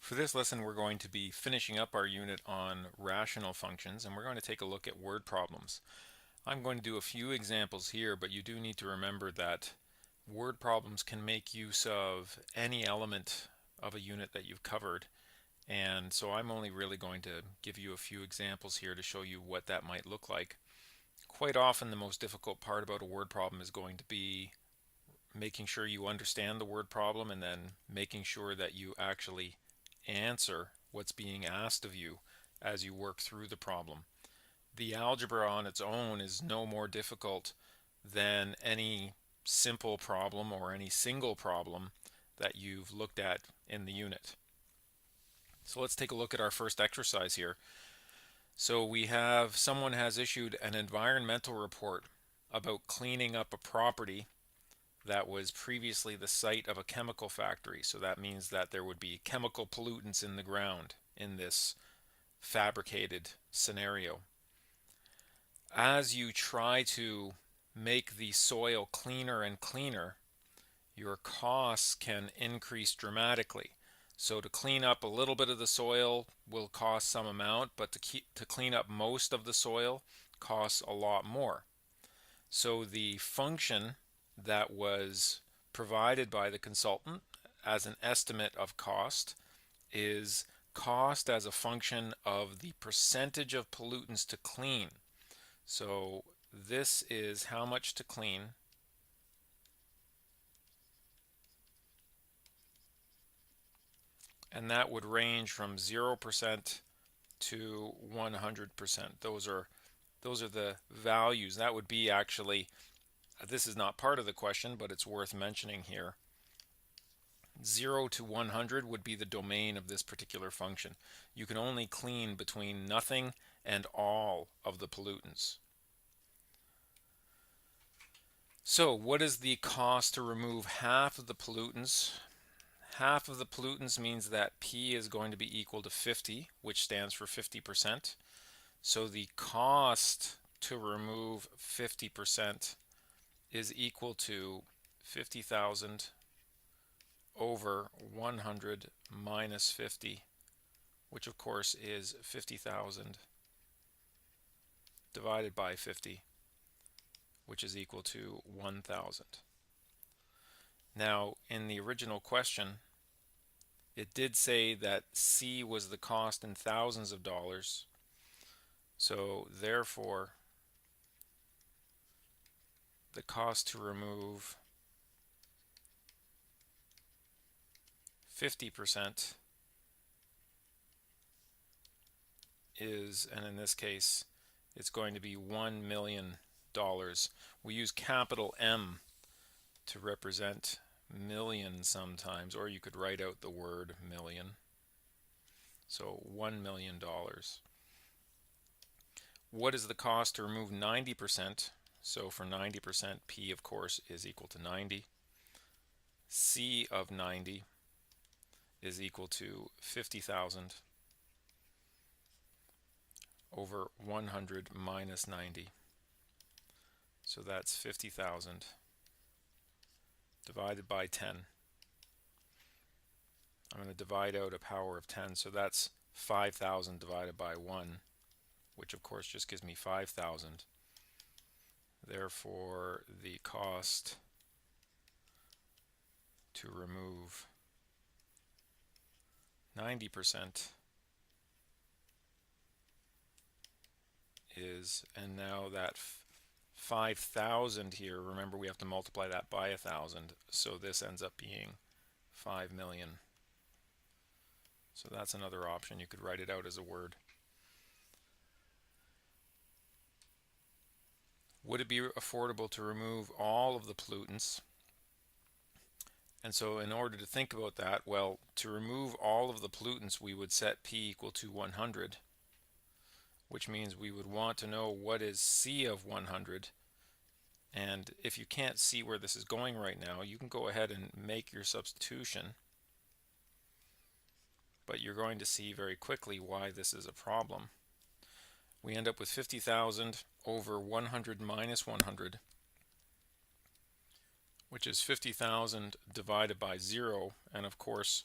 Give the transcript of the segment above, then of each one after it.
For this lesson, we're going to be finishing up our unit on rational functions, and we're going to take a look at word problems. I'm going to do a few examples here, but you do need to remember that word problems can make use of any element of a unit that you've covered, and so I'm only really going to give you a few examples here to show you what that might look like. Quite often, the most difficult part about a word problem is going to be making sure you understand the word problem and then making sure that you actually answer what's being asked of you as you work through the problem. The algebra on its own is no more difficult than any simple problem or any single problem that you've looked at in the unit. So let's take a look at our first exercise here. So we have someone has issued an environmental report about cleaning up a property that was previously the site of a chemical factory. So that means that there would be chemical pollutants in the ground in this fabricated scenario. As you try to make the soil cleaner and cleaner, your costs can increase dramatically. So to clean up a little bit of the soil will cost some amount, but to clean up most of the soil costs a lot more. So the function that was provided by the consultant as an estimate of cost is cost as a function of the percentage of pollutants to clean. So this is how much to clean, and that would range from 0% to 100%. Those are the values. That would be actually, this is not part of the question, but it's worth mentioning here. 0 to 100 would be the domain of this particular function. You can only clean between nothing and all of the pollutants. So what is the cost to remove half of the pollutants? Half of the pollutants means that P is going to be equal to 50, which stands for 50%. So the cost to remove 50% is equal to 50,000 over 100 minus 50, which of course is 50,000 divided by 50, which is equal to 1,000. Now, in the original question, it did say that C was the cost in thousands of dollars. So therefore, the cost to remove 50% is, and in this case, it's going to be $1 million. We use capital M to represent million sometimes, or you could write out the word million. So $1 million. What is the cost to remove 90%? So for 90%, P of course is equal to 90. C of 90 is equal to 50,000 over 100 minus 90. So that's 50,000 divided by 10. I'm going to divide out a power of 10, so that's 5,000 divided by 1, which of course just gives me 5,000. Therefore, the cost to remove 90% is, and now that 5,000 here, remember we have to multiply that by 1,000, so this ends up being 5 million. So that's another option. You could write it out as a word. Would it be affordable to remove all of the pollutants? And so in order to think about that, well, to remove all of the pollutants, we would set P equal to 100, which means we would want to know what is C of 100. And if you can't see where this is going right now, you can go ahead and make your substitution. But you're going to see very quickly why this is a problem. We end up with 50,000 over 100 minus 100, which is 50,000 divided by 0, and of course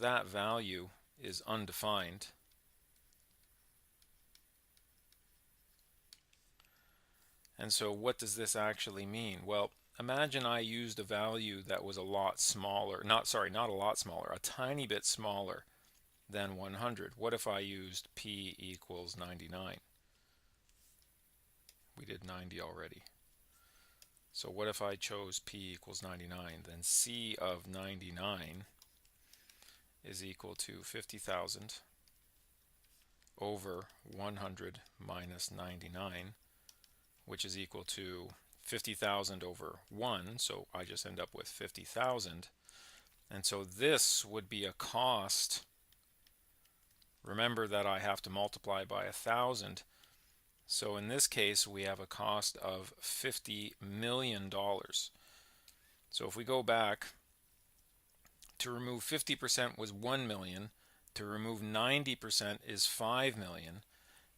that value is undefined. And so what does this actually mean? Well, imagine I used a value that was a lot smaller, not a lot smaller, a tiny bit smaller than 100. What if I used p equals 99? We did 90 already. So what if I chose p equals 99? Then c of 99 is equal to 50,000 over 100 minus 99, which is equal to 50,000 over 1, so I just end up with 50,000. And so this would be a cost. Remember that I have to multiply by 1,000. So in this case, we have a cost of $50 million. So if we go back, to remove 50% was 1 million. To remove 90% is 5 million.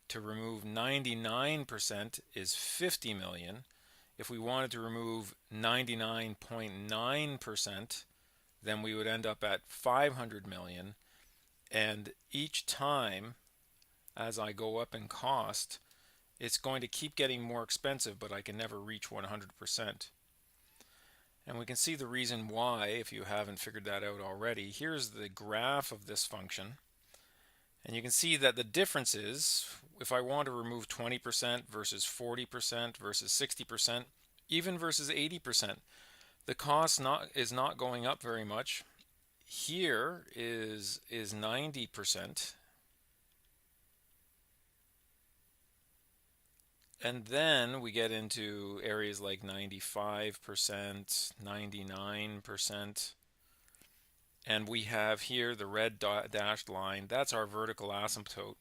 To remove 99% is 50 million. If we wanted to remove 99.9%, then we would end up at 500 million. And each time, as I go up in cost, it's going to keep getting more expensive, but I can never reach 100%. And we can see the reason why, if you haven't figured that out already. Here's the graph of this function. And you can see that the difference is, if I want to remove 20% versus 40% versus 60%, even versus 80%, the cost is not going up very much. Here is 90%. And then we get into areas like 95%, 99%. And we have here the red dashed line. That's our vertical asymptote.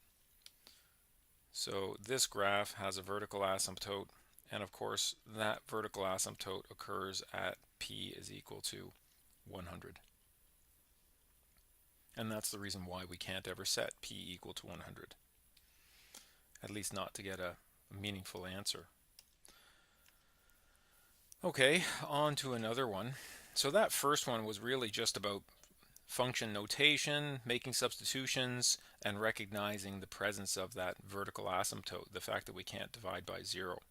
So this graph has a vertical asymptote. And of course, that vertical asymptote occurs at p is equal to 100. And that's the reason why we can't ever set p equal to 100. At least not to get a meaningful answer. Okay, on to another one. So that first one was really just about function notation, making substitutions, and recognizing the presence of that vertical asymptote, the fact that we can't divide by 0.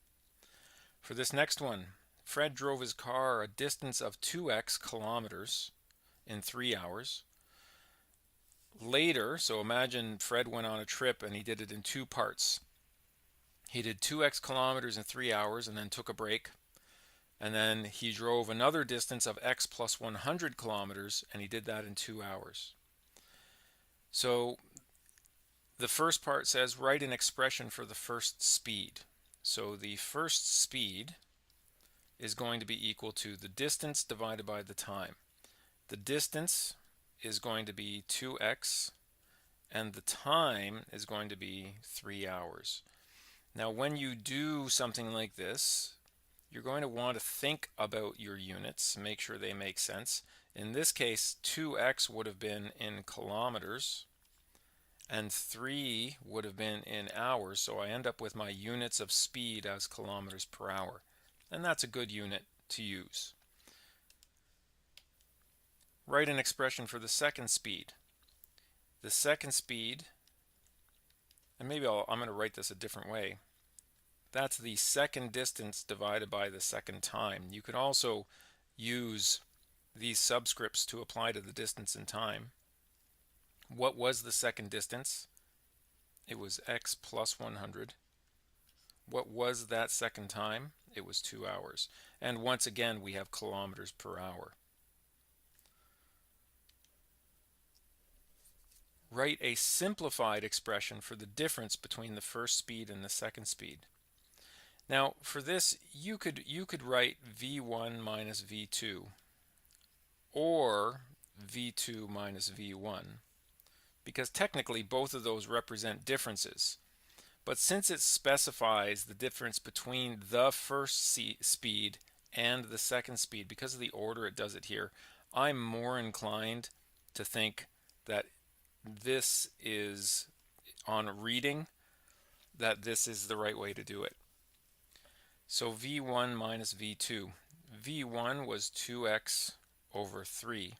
For this next one, Fred drove his car a distance of 2x kilometers in 3 hours. Later, so imagine Fred went on a trip and he did it in 2 parts. He did 2x kilometers in 3 hours and then took a break. And then he drove another distance of x plus 100 kilometers, and he did that in 2 hours. So the first part says write an expression for the first speed. So the first speed is going to be equal to the distance divided by the time. The distance is going to be 2x, and the time is going to be 3 hours. Now when you do something like this, you're going to want to think about your units, make sure they make sense. In this case, 2x would have been in kilometers, and 3 would have been in hours, so I end up with my units of speed as kilometers per hour. And that's a good unit to use. Write an expression for the second speed. The second speed, and maybe I'm going to write this a different way. That's the second distance divided by the second time. You can also use these subscripts to apply to the distance and time. What was the second distance? It was x plus 100. What was that second time? It was 2 hours. And once again, we have kilometers per hour. Write a simplified expression for the difference between the first speed and the second speed. Now, for this, you could write v1 minus v2 or v2 minus v1, because technically both of those represent differences. But since it specifies the difference between the first speed and the second speed, because of the order it does it here, I'm more inclined to think that this is, on reading, that this is the right way to do it. So v1 minus v2. v1 was 2x over 3.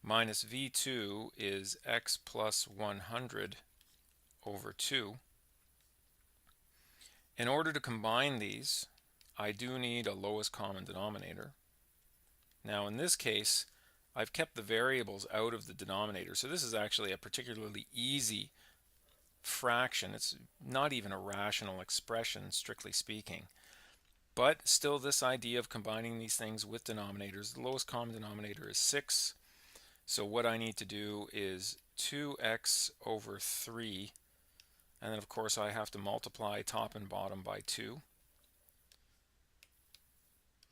minus v2 is x plus 100 over 2. In order to combine these, I do need a lowest common denominator. Now in this case, I've kept the variables out of the denominator, so this is actually a particularly easy fraction. It's not even a rational expression, strictly speaking. But still, this idea of combining these things with denominators, the lowest common denominator is 6. So what I need to do is 2x over 3, and then of course I have to multiply top and bottom by 2,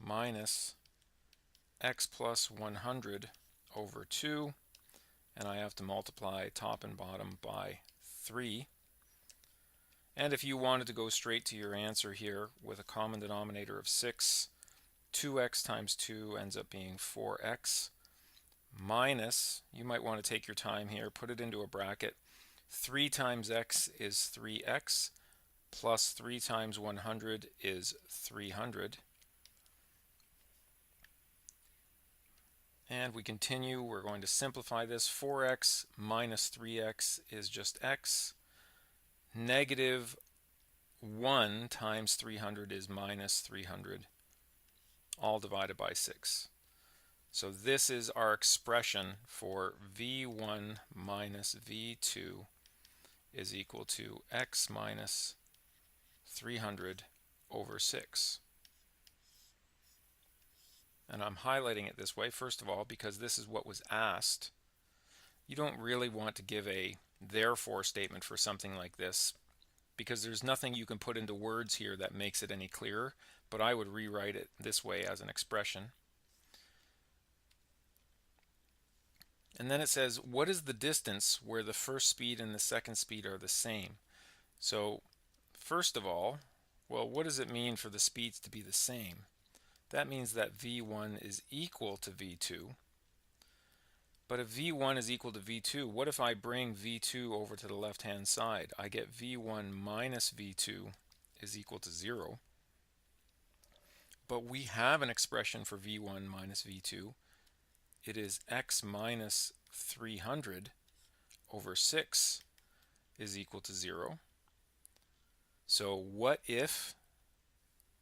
minus x plus 100 over 2, and I have to multiply top and bottom by 3. And if you wanted to go straight to your answer here with a common denominator of 6, 2x times 2 ends up being 4x, minus, you might want to take your time here, put it into a bracket, 3 times x is 3x, plus 3 times 100 is 300. And we continue, we're going to simplify this. 4x minus 3x is just x. Negative 1 times 300 is minus 300, all divided by 6. So this is our expression for v1 minus v2 is equal to x minus 300 over 6. And I'm highlighting it this way, first of all, because this is what was asked. You don't really want to give a therefore statement for something like this, because there's nothing you can put into words here that makes it any clearer, but I would rewrite it this way as an expression. And then it says, what is the distance where the first speed and the second speed are the same? So first of all, well, what does it mean for the speeds to be the same? That means that v1 is equal to v2. But if v1 is equal to v2, what if I bring v2 over to the left-hand side? I get v1 minus v2 is equal to 0. But we have an expression for v1 minus v2. It is x minus 300 over 6 is equal to 0. So what if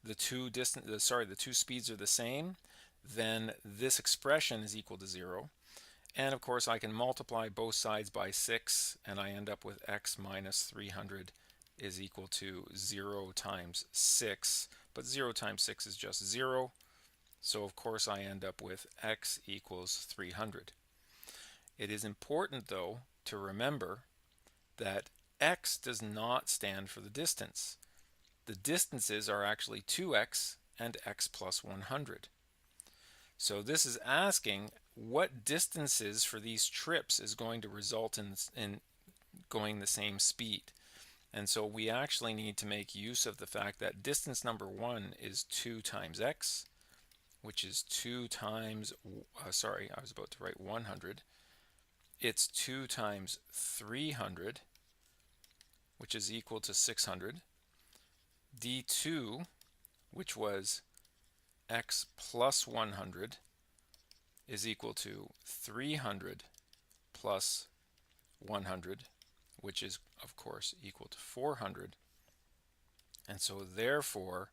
the two speeds are the same? Then this expression is equal to 0. And of course I can multiply both sides by 6, and I end up with x minus 300 is equal to 0 times 6. But 0 times 6 is just 0. So of course I end up with x equals 300. It is important though to remember that x does not stand for the distance. The distances are actually 2x and x plus 100. So this is asking what distances for these trips is going to result in going the same speed. And so we actually need to make use of the fact that distance number 1 is 2 times x, which is 2 times, sorry, I was about to write 100. It's 2 times 300, which is equal to 600. d2, which was x plus 100, is equal to 300 plus 100, which is of course equal to 400. And so therefore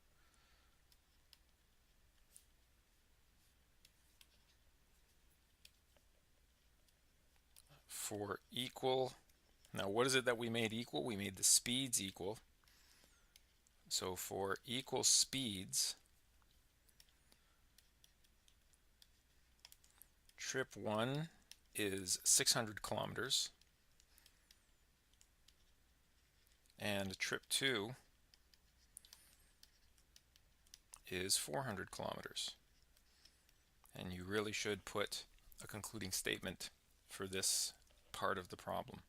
for equal, now what is it that we made equal? We made the speeds equal. So for equal speeds, trip 1 is 600 kilometers and trip 2 is 400 kilometers. And you really should put a concluding statement for this part of the problem.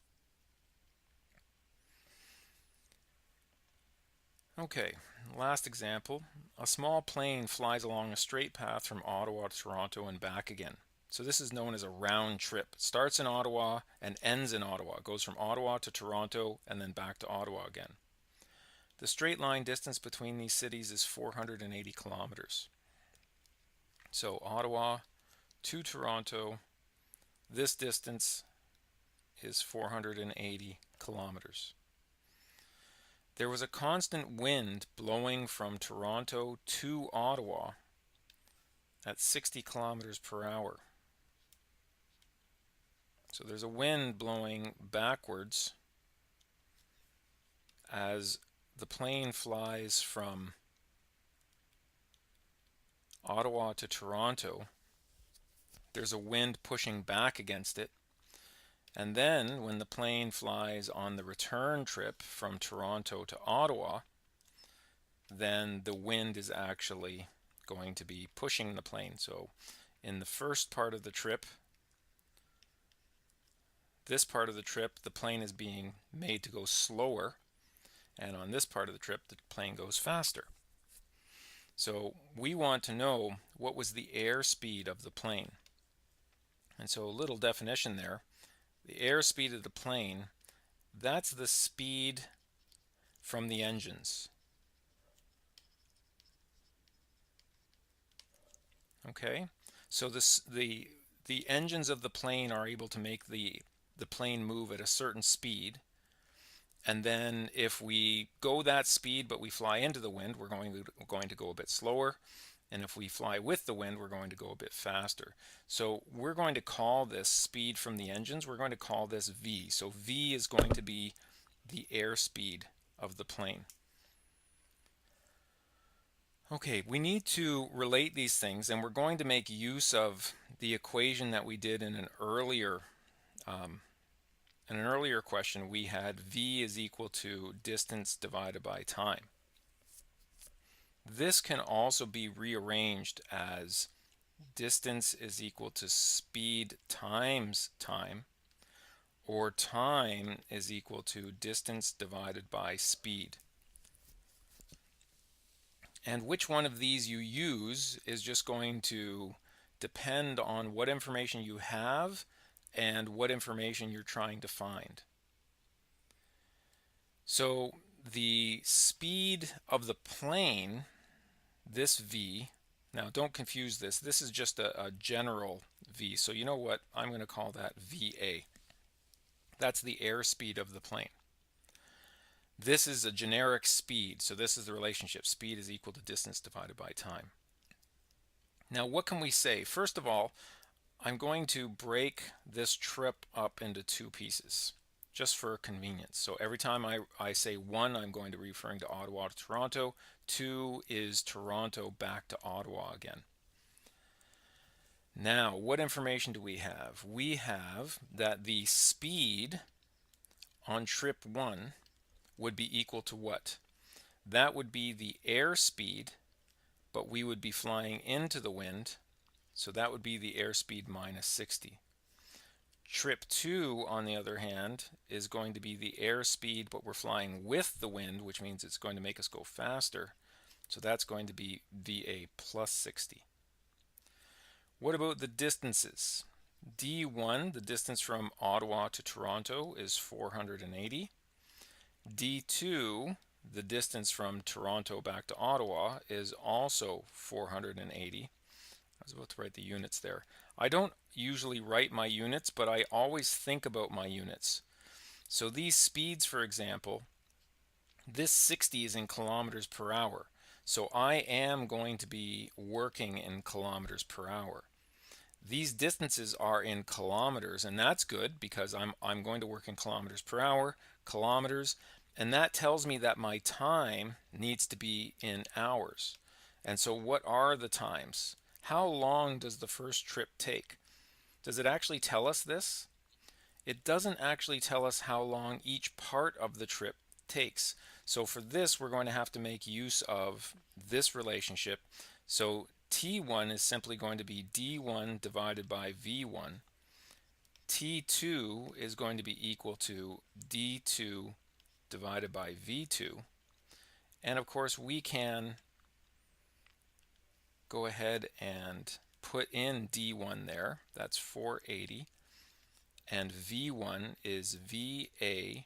Okay, last example. A small plane flies along a straight path from Ottawa to Toronto and back again. So this is known as a round trip. It starts in Ottawa and ends in Ottawa. It goes from Ottawa to Toronto and then back to Ottawa again. The straight line distance between these cities is 480 kilometers. So Ottawa to Toronto This distance is 480 kilometers. There was a constant wind blowing from Toronto to Ottawa at 60 kilometers per hour. So there's a wind blowing backwards as the plane flies from Ottawa to Toronto. There's a wind pushing back against it. And then when the plane flies on the return trip from Toronto to Ottawa, then the wind is actually going to be pushing the plane. So in the first part of the trip, this part of the trip, the plane is being made to go slower. And on this part of the trip, the plane goes faster. So we want to know what was the airspeed of the plane. And so a little definition there. The airspeed of the plane, that's the speed from the engines. Okay, so the engines of the plane are able to make the plane move at a certain speed. And then if we go that speed but we fly into the wind, we're going to go a bit slower. And if we fly with the wind, we're going to go a bit faster. So we're going to call this speed from the engines, we're going to call this V. So V is going to be the airspeed of the plane. Okay, we need to relate these things, and we're going to make use of the equation that we did in an earlier question. We had V is equal to distance divided by time. This can also be rearranged as distance is equal to speed times time, or time is equal to distance divided by speed. And which one of these you use is just going to depend on what information you have and what information you're trying to find. So the speed of the plane, this V, now don't confuse this, this is just a general V. So you know what, I'm going to call that VA. That's the airspeed of the plane. This is a generic speed, so this is the relationship. Speed is equal to distance divided by time. Now what can we say? First of all, I'm going to break this trip up into two pieces, just for convenience. So every time I say one, I'm going to be referring to Ottawa to Toronto. Two is Toronto back to Ottawa again. Now, what information do we have? We have that the speed on trip 1 would be equal to what? That would be the airspeed, but we would be flying into the wind, so that would be the airspeed minus 60. Trip 2, on the other hand, is going to be the airspeed, but we're flying with the wind, which means it's going to make us go faster. So that's going to be VA plus 60. What about the distances? D1, the distance from Ottawa to Toronto, is 480. D2, the distance from Toronto back to Ottawa, is also 480. I was about to write the units there. I don't usually write my units, but I always think about my units. So these speeds, for example, this 60 is in kilometers per hour. So I am going to be working in kilometers per hour. These distances are in kilometers, and that's good because I'm going to work in kilometers per hour, kilometers, and that tells me that my time needs to be in hours. And so what are the times? How long does the first trip take? Does it actually tell us this? It doesn't actually tell us how long each part of the trip takes. So for this, we're going to have to make use of this relationship. So T1 is simply going to be D1 divided by V1. T2 is going to be equal to D2 divided by V2. And of course, we can go ahead and put in D1 there. That's 480. And V1 is VA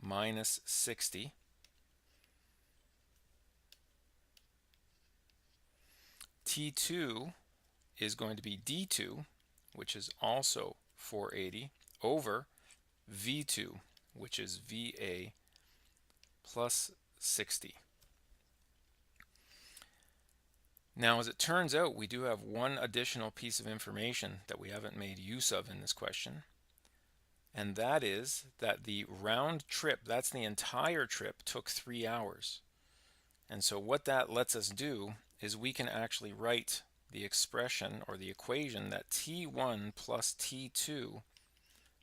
minus 60. T2 is going to be D2, which is also 480 over V2, which is VA plus 60. Now, as it turns out, we do have one additional piece of information that we haven't made use of in this question, and that is that the round trip, that's the entire trip, took 3 hours. And so what that lets us do is we can actually write the expression or the equation that T1 plus T2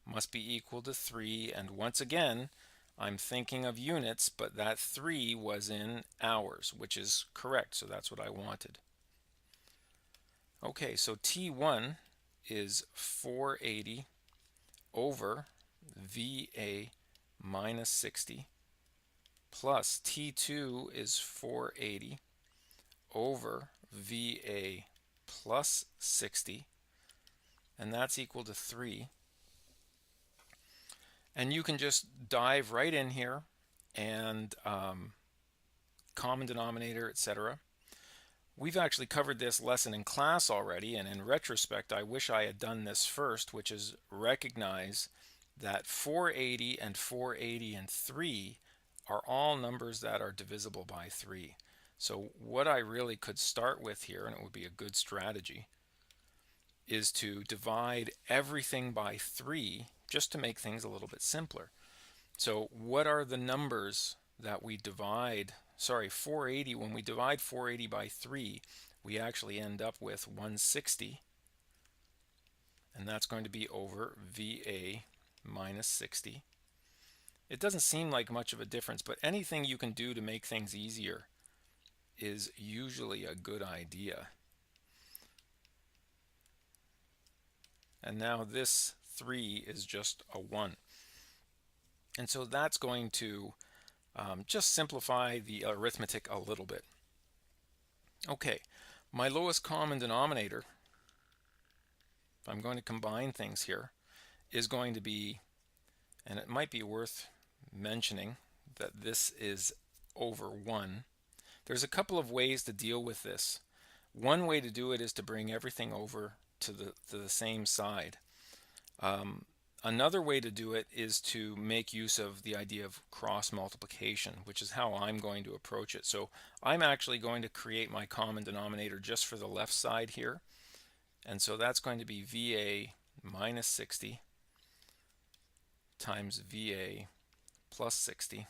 must be equal to 3, and once again, I'm thinking of units, but that 3 was in hours, which is correct, so that's what I wanted. Okay, so T1 is 480 over VA minus 60 plus T2 is 480 over VA plus 60, and that's equal to 3. And you can just dive right in here and common denominator, etc. We've actually covered this lesson in class already, and in retrospect, I wish I had done this first, which is recognize that 480 and 480 and 3 are all numbers that are divisible by 3. So what I really could start with here, and it would be a good strategy, is to divide everything by 3 just to make things a little bit simpler. So what are the numbers that we divide? 480, when we divide 480 by 3, we actually end up with 160, and that's going to be over VA minus 60. It doesn't seem like much of a difference, but anything you can do to make things easier is usually a good idea. And now this 3 is just a 1. And so that's going to just simplify the arithmetic a little bit. Okay, my lowest common denominator, if I'm going to combine things here, is going to be, and it might be worth mentioning that this is over 1. There's a couple of ways to deal with this. One way to do it is to bring everything over to the same side. Another way to do it is to make use of the idea of cross multiplication, which is how I'm going to approach it. So I'm actually going to create my common denominator just for the left side here. And so that's going to be VA minus 60 times VA plus 60.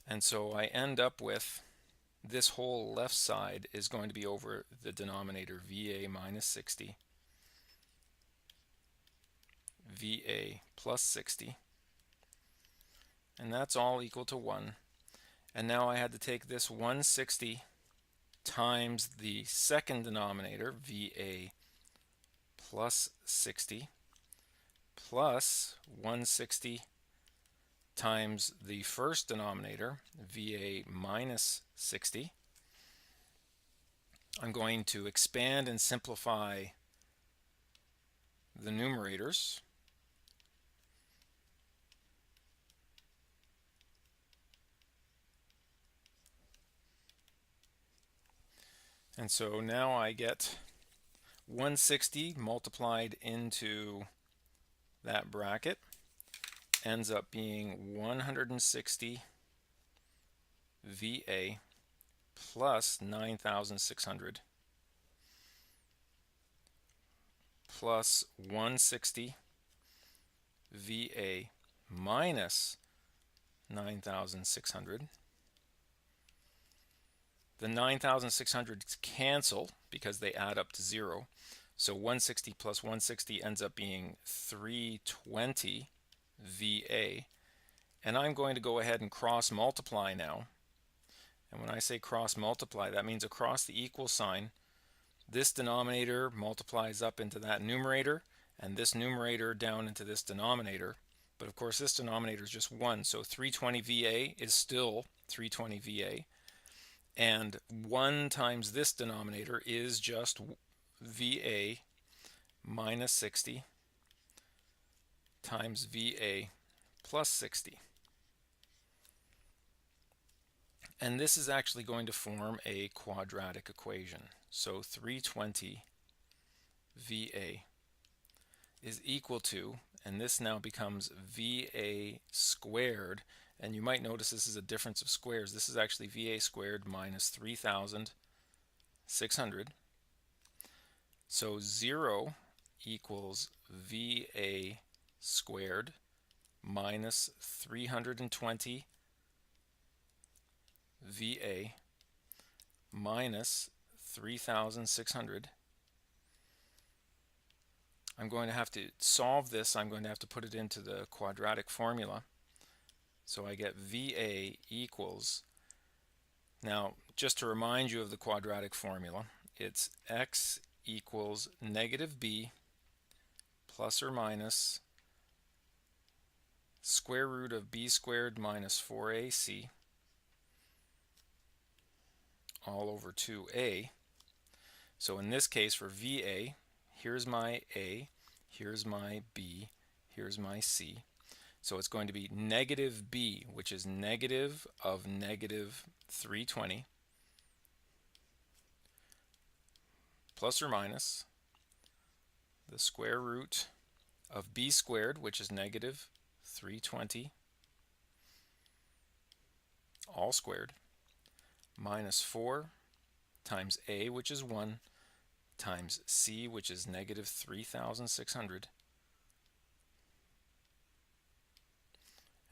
And so I end up with this whole left side is going to be over the denominator VA minus 60, VA plus 60, and that's all equal to 1. And now I had to take this 160 times the second denominator, VA plus 60, plus 160 times the first denominator, VA minus 60. I'm going to expand and simplify the numerators. And so now I get 160 multiplied into that bracket ends up being 160 VA plus 9,600 plus 160 VA minus 9,600. The 9,600 cancel because they add up to 0. So 160 plus 160 ends up being 320 VA. And I'm going to go ahead and cross multiply now. And when I say cross multiply, that means across the equal sign, this denominator multiplies up into that numerator, and this numerator down into this denominator. But of course, this denominator is just 1, so 320 VA is still 320 VA. And 1 times this denominator is just VA minus 60 times VA plus 60. And this is actually going to form a quadratic equation. So 320 VA is equal to, and this now becomes VA squared, and you might notice this is a difference of squares. This is actually VA squared minus 3,600. So 0 equals VA squared minus 320 VA minus 3,600. I'm going to have to solve this. I'm going to have to put it into the quadratic formula. So I get VA equals, now just to remind you of the quadratic formula, it's x equals negative b plus or minus square root of b squared minus 4ac all over 2a. So in this case for VA, here's my A, here's my B, here's my C. So it's going to be negative B, which is negative of negative 320, plus or minus the square root of B squared, which is negative 320, all squared, minus 4 times A, which is 1, times C, which is negative 3,600.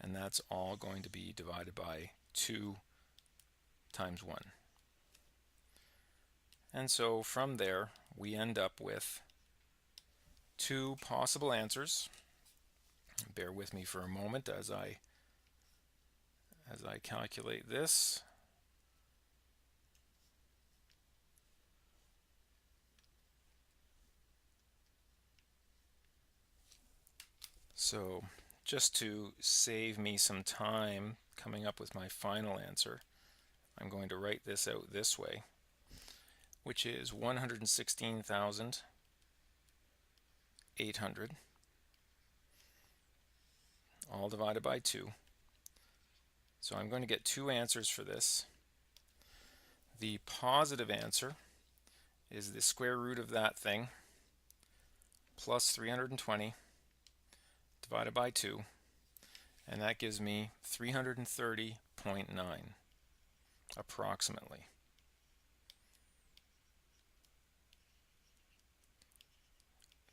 And that's all going to be divided by 2 times 1. And so from there, we end up with two possible answers. Bear with me for a moment as I calculate this. So just to save me some time coming up with my final answer, I'm going to write this out this way, which is 116,800 all divided by 2. So I'm going to get two answers for this. The positive answer is the square root of that thing plus 320 divided by 2, and that gives me 330.9 approximately.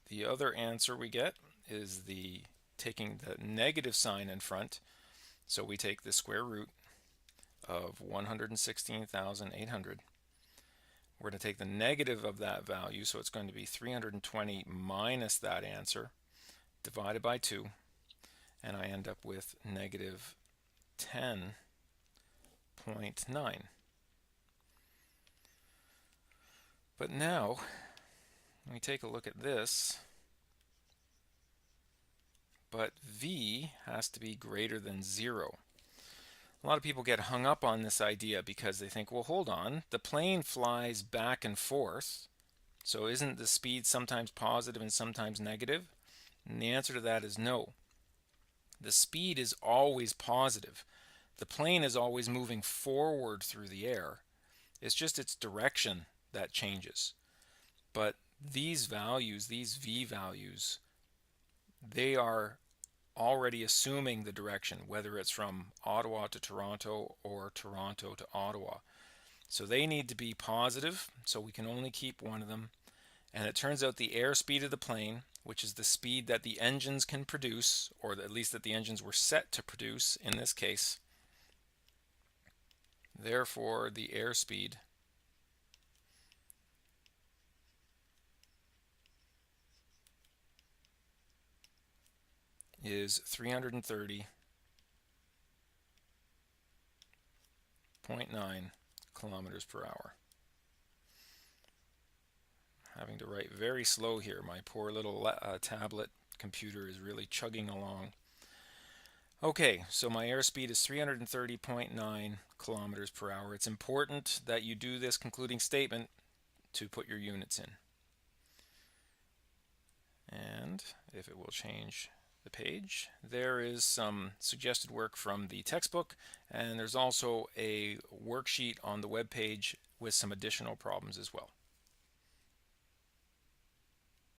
The other answer we get is taking the negative sign in front. So we take the square root of 116,800. We're going to take the negative of that value, so it's going to be 320 minus that answer, divided by 2, and I end up with negative 10.9. But now, when we take a look at this, but V has to be greater than 0. A lot of people get hung up on this idea because they think, well, hold on, the plane flies back and forth, so isn't the speed sometimes positive and sometimes negative? And the answer to that is no. The speed is always positive. The plane is always moving forward through the air. It's just its direction that changes. But these values, these V values, they are already assuming the direction, whether it's from Ottawa to Toronto or Toronto to Ottawa. So they need to be positive, so we can only keep one of them. And it turns out the airspeed of the plane, which is the speed that the engines can produce, or at least that the engines were set to produce in this case, therefore the airspeed is 330.9 kilometers per hour. Having to write very slow here. My poor little tablet computer is really chugging along. Okay, so my airspeed is 330.9 kilometers per hour. It's important that you do this concluding statement to put your units in. And if it will change the page, there is some suggested work from the textbook, and there's also a worksheet on the web page with some additional problems as well.